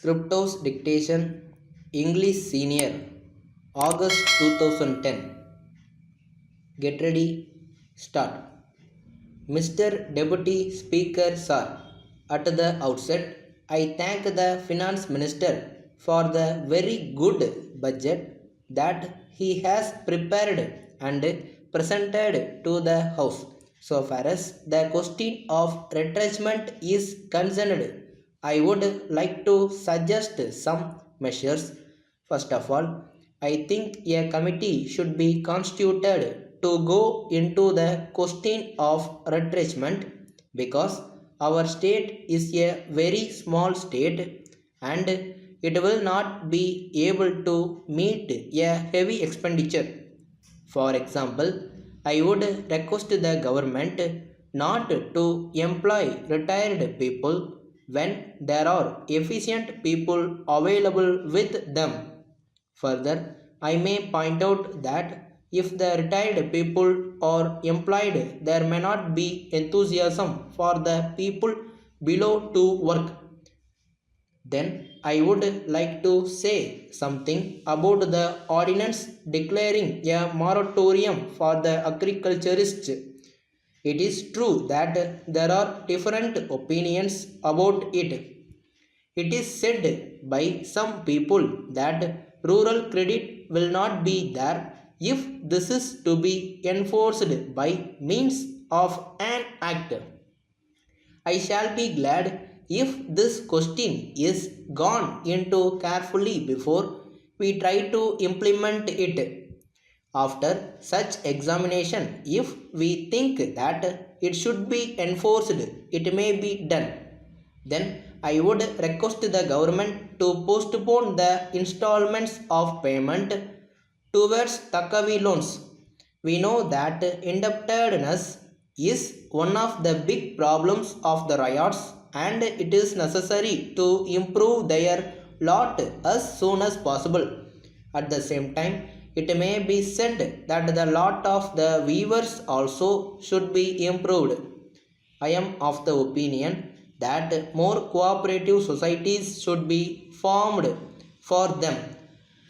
Scriptos Dictation English Senior August 2010. Get ready, start. Mr. Deputy Speaker Sir, at the outset, I thank the Finance Minister for the very good budget that he has prepared and presented to the House. So far as the question of retrenchment is concerned, I would like to suggest some measures. First of all, I think a committee should be constituted to go into the question of retrenchment because our state is a very small state and it will not be able to meet a heavy expenditure. For example, I would request the government not to employ retired people when there are efficient people available with them. Further, I may point out that if the retired people are employed, there may not be enthusiasm for the people below to work. Then I would like to say something about the ordinance declaring a moratorium for the agriculturists. It is true that there are different opinions about it. It is said by some people that rural credit will not be there if this is to be enforced by means of an act. I shall be glad if this question is gone into carefully before we try to implement it. After such examination, if we think that it should be enforced, it may be done. Then I would request the government to postpone the installments of payment towards Takavi loans. We know that indebtedness is one of the big problems of the riots and it is necessary to improve their lot as soon as possible. At the same time, it may be said that the lot of the weavers also should be improved. I am of the opinion that more cooperative societies should be formed for them.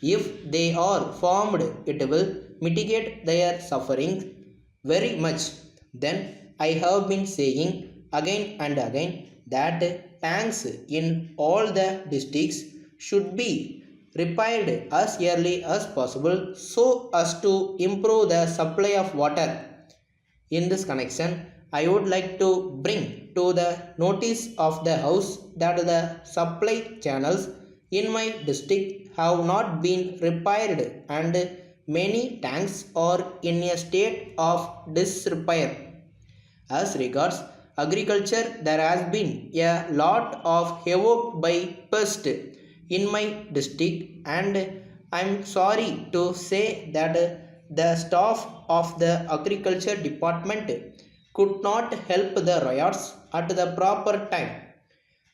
If they are formed, it will mitigate their suffering very much. Then I have been saying again and again that tanks in all the districts should be repaired as early as possible so as to improve the supply of water. In this connection, I would like to bring to the notice of the House that the supply channels in my district have not been repaired and many tanks are in a state of disrepair. As regards agriculture, there has been a lot of havoc by pest in my district, and I am sorry to say that the staff of the agriculture department could not help the riots at the proper time.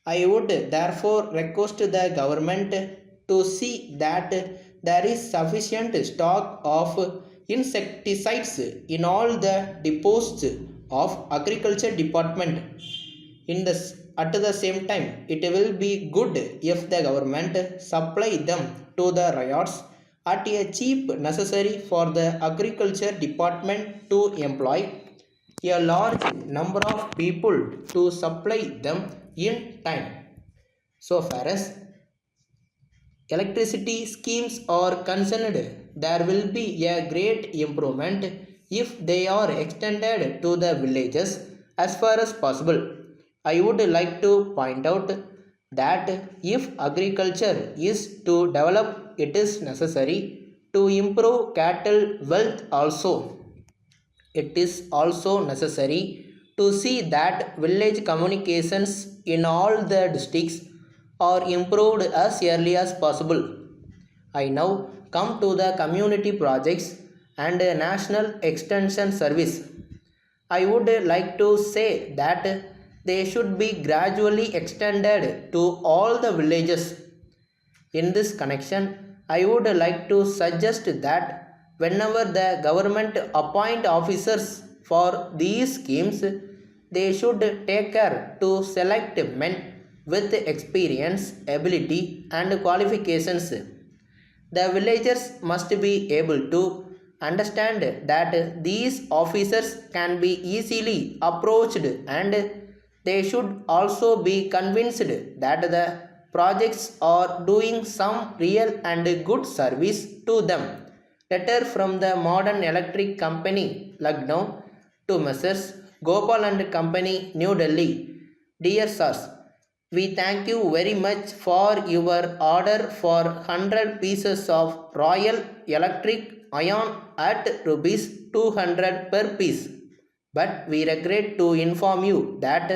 I would therefore request the government to see that there is sufficient stock of insecticides in all the depots of agriculture department. At the same time, it will be good if the government supply them to the riots at a cheap necessary for the agriculture department to employ a large number of people to supply them in time. So far as electricity schemes are concerned, there will be a great improvement if they are extended to the villages as far as possible. I would like to point out that if agriculture is to develop, it is necessary to improve cattle wealth also. It is also necessary to see that village communications in all the districts are improved as early as possible. I now come to the community projects and National Extension Service. I would like to say that they should be gradually extended to all the villages. In this connection, I would like to suggest that whenever the government appoint officers for these schemes, they should take care to select men with experience, ability, and qualifications. The villagers must be able to understand that these officers can be easily approached, and they should also be convinced that the projects are doing some real and good service to them. Letter from the Modern Electric Company, Lucknow, to Messrs. Gopal and Company, New Delhi. Dear Sirs, we thank you very much for your order for 100 pieces of Royal Electric Iron at rupees 200 per piece. But we regret to inform you that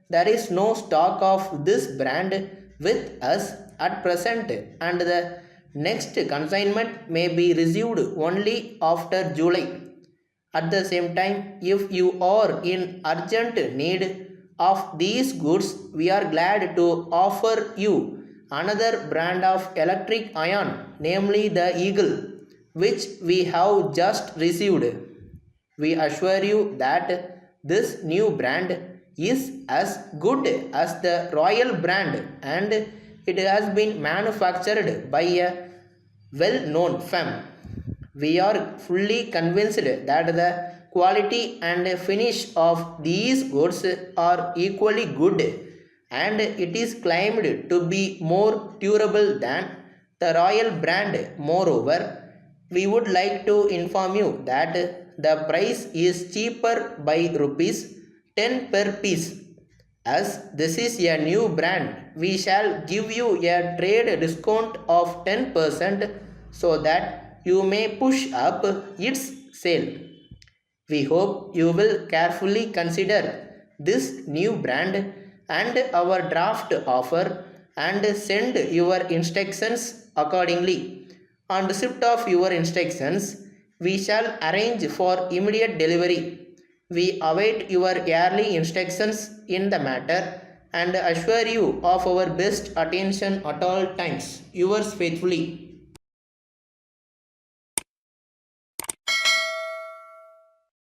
there is no stock of this brand with us at present, and the next consignment may be received only after July. At the same time, if you are in urgent need of these goods, we are glad to offer you another brand of electric iron, namely the Eagle, which we have just received. We assure you that this new brand is as good as the Royal brand, and it has been manufactured by a well known firm. We are fully convinced that the quality and finish of these goods are equally good, and it is claimed to be more durable than the Royal brand. Moreover, we would like to inform you that the price is cheaper by rupees 10 per piece. As this is a new brand, we shall give you a trade discount of 10% so that you may push up its sale. We hope you will carefully consider this new brand and our draft offer and send your instructions accordingly. On receipt of your instructions, we shall arrange for immediate delivery. We await your early instructions in the matter and assure you of our best attention at all times. Yours faithfully.